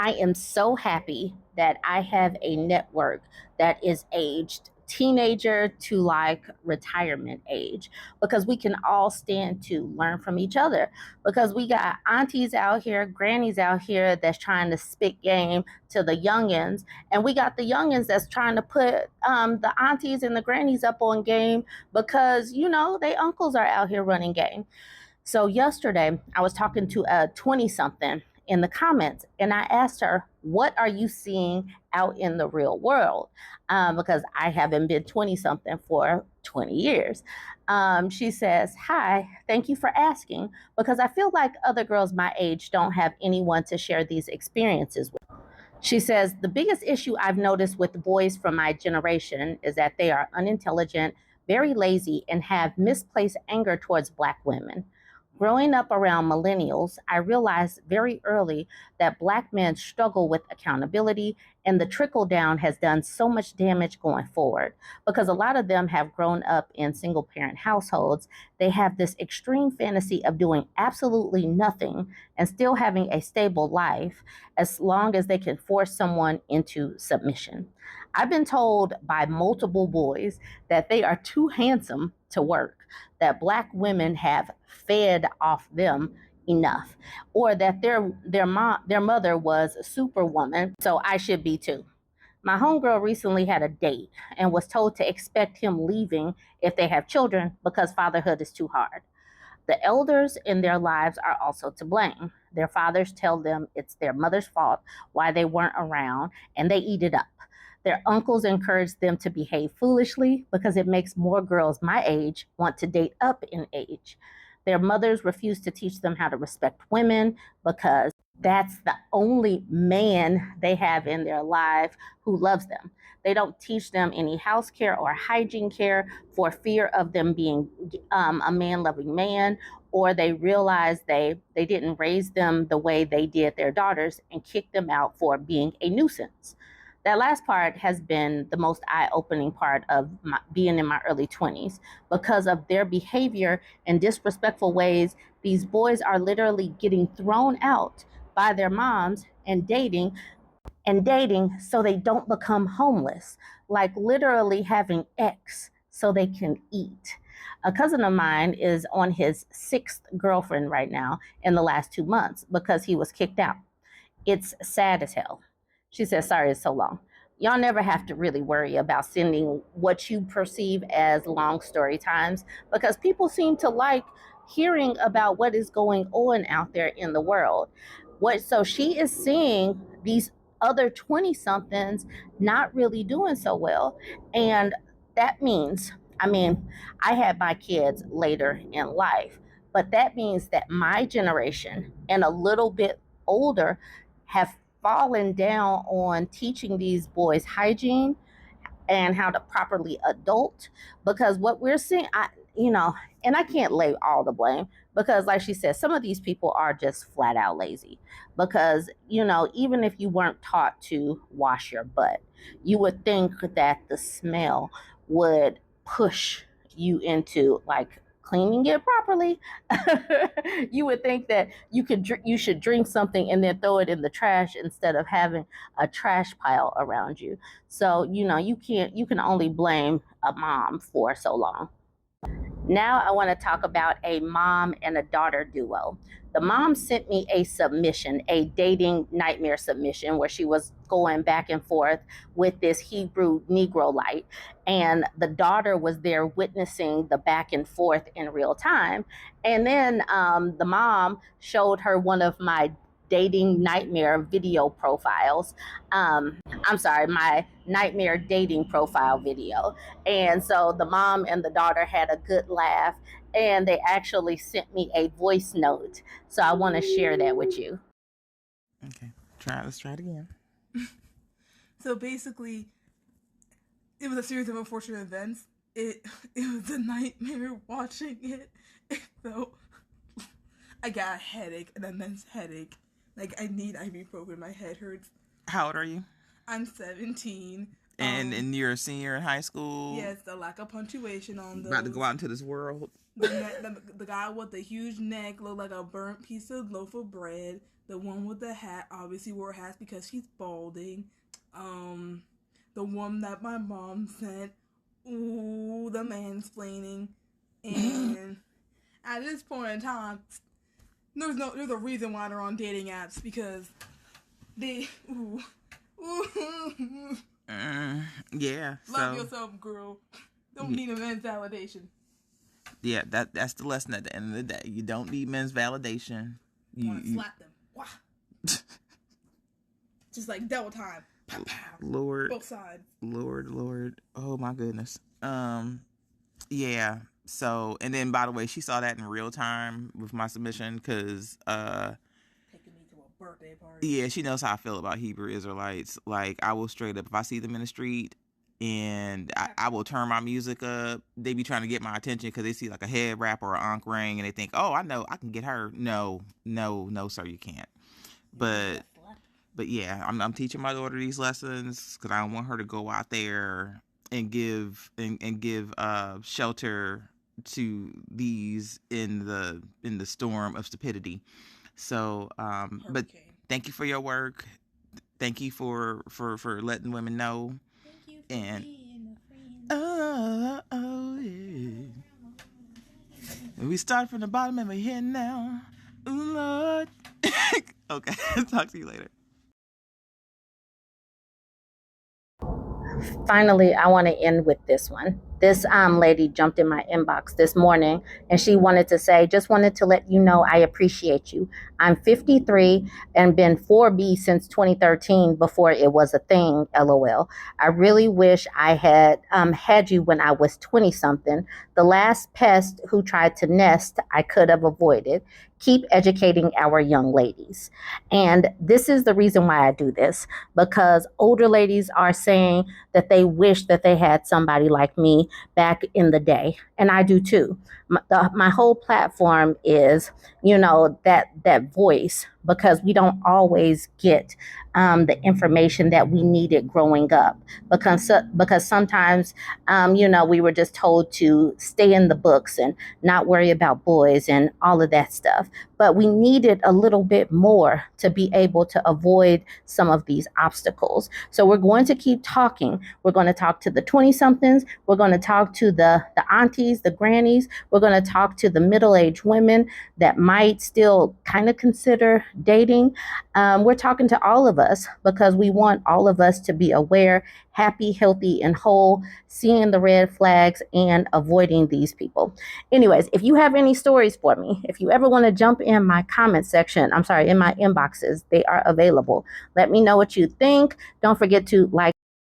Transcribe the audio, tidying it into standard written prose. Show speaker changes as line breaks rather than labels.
I am so happy that I have a network that is aged teenager to like retirement age, because we can all stand to learn from each other, because we got aunties out here, grannies out here that's trying to spit game to the youngins, and we got the youngins that's trying to put the aunties and the grannies up on game because they uncles are out here running game. So yesterday, I was talking to a 20 something in the comments, and I asked her, "What are you seeing out in the real world?" Because I haven't been 20 something for 20 years. She says, "Hi, thank you for asking, because I feel like other girls my age don't have anyone to share these experiences with." She says, "The biggest issue I've noticed with boys from my generation is that they are unintelligent, very lazy, and have misplaced anger towards Black women. Growing up around millennials, I realized very early that Black men struggle with accountability, and the trickle down has done so much damage going forward because a lot of them have grown up in single parent households. They have this extreme fantasy of doing absolutely nothing and still having a stable life as long as they can force someone into submission. I've been told by multiple boys that they are too handsome to work, that Black women have fed off them enough, or that their mother was a superwoman, so I should be too. My homegirl recently had a date and was told to expect him leaving if they have children because fatherhood is too hard. The elders in their lives are also to blame. Their fathers tell them it's their mother's fault why they weren't around, and they eat it up. Their uncles encourage them to behave foolishly because it makes more girls my age want to date up in age. Their mothers refuse to teach them how to respect women because that's the only man they have in their life who loves them. They don't teach them any house care or hygiene care for fear of them being a man loving man, or they realize they didn't raise them the way they did their daughters and kick them out for being a nuisance. That last part has been the most eye-opening part of being in my early 20s. Because of their behavior and disrespectful ways, these boys are literally getting thrown out by their moms and dating so they don't become homeless, like literally having X so they can eat. A cousin of mine is on his sixth girlfriend right now in the last 2 months because he was kicked out. It's sad as hell. She says, "Sorry it's so long." Y'all never have to really worry about sending what you perceive as long story times because people seem to like hearing about what is going on out there in the world. So she is seeing these other 20 somethings not really doing so well. And that means, I had my kids later in life, but that means that my generation and a little bit older have fallen down on teaching these boys hygiene and how to properly adult, because what we're seeing, and I can't lay all the blame because like she said, some of these people are just flat out lazy, because even if you weren't taught to wash your butt, you would think that the smell would push you into like cleaning it properly. You would think that you should drink something and then throw it in the trash instead of having a trash pile around you. So you can only blame a mom for so long. Now I want to talk about a mom and a daughter duo. The mom sent me a submission, a dating nightmare submission, where she was going back and forth with this Hebrew Negro light. And the daughter was there witnessing the back and forth in real time. And then the mom showed her one of my dating nightmare video profiles. I'm sorry, my nightmare dating profile video. And so the mom and the daughter had a good laugh, and they actually sent me a voice note. So I want to share that with you.
Okay, let's try it again.
So basically, it was a series of unfortunate events. It was a nightmare watching it. It felt I got a headache, an immense headache. Like I need ibuprofen. My head hurts.
How old are you?
I'm 17.
And you're a senior in high school.
Yes, the lack of punctuation on those.
About to go out into this world.
The guy with the huge neck looked like a burnt piece of loaf of bread. The one with the hat obviously wore hats because she's balding. The one that my mom sent. Ooh, the mansplaining. And at this point in time, there's a reason why they're on dating apps, because they
Yeah.
love yourself, girl. Don't need a man's validation.
Yeah, that's the lesson at the end of the day. You don't need men's validation.
You want to slap them. Wah. Just like double time. Pow, pow.
Lord.
Both sides.
Lord. Oh my goodness. Yeah. So, and then by the way, she saw that in real time with my submission, because
taking me to a birthday party.
Yeah, she knows how I feel about Hebrew Israelites. Like, I will straight up, if I see them in the street, and I will turn my music up. They be trying to get my attention because they see like a head wrap or an ankh ring, and they think, oh, I know, I can get her. No, sir, you can't. But yeah, I'm teaching my daughter these lessons because I don't want her to go out there and give shelter to these in the storm of stupidity. So, but thank you for your work. Thank you for letting women know.
Thank you for
and
being a friend.
yeah. And we start from the bottom and we're here now. Ooh, Lord. Okay, talk to you later.
Finally, I want to end with this one. This lady jumped in my inbox this morning, and she wanted to say, just wanted to let you know I appreciate you. I'm 53 and been 4B since 2013 before it was a thing, LOL. I really wish I had had you when I was 20 something. The last pest who tried to nest, I could have avoided. Keep educating our young ladies. And this is the reason why I do this, because older ladies are saying that they wish that they had somebody like me back in the day. And I do too. My whole platform is, that voice, because we don't always get the information that we needed growing up. Because sometimes, we were just told to stay in the books and not worry about boys and all of that stuff. But we needed a little bit more to be able to avoid some of these obstacles. So we're going to keep talking. We're going to talk to the 20-somethings. We're going to talk to the aunties, the grannies. We're going to talk to the middle-aged women that might still kind of consider dating. We're talking to all of us because we want all of us to be aware, happy, healthy, and whole, seeing the red flags and avoiding these people. Anyways, if you have any stories for me, if you ever want to jump in my comment section, in my inboxes, they are available. Let me know what you think. Don't forget to like,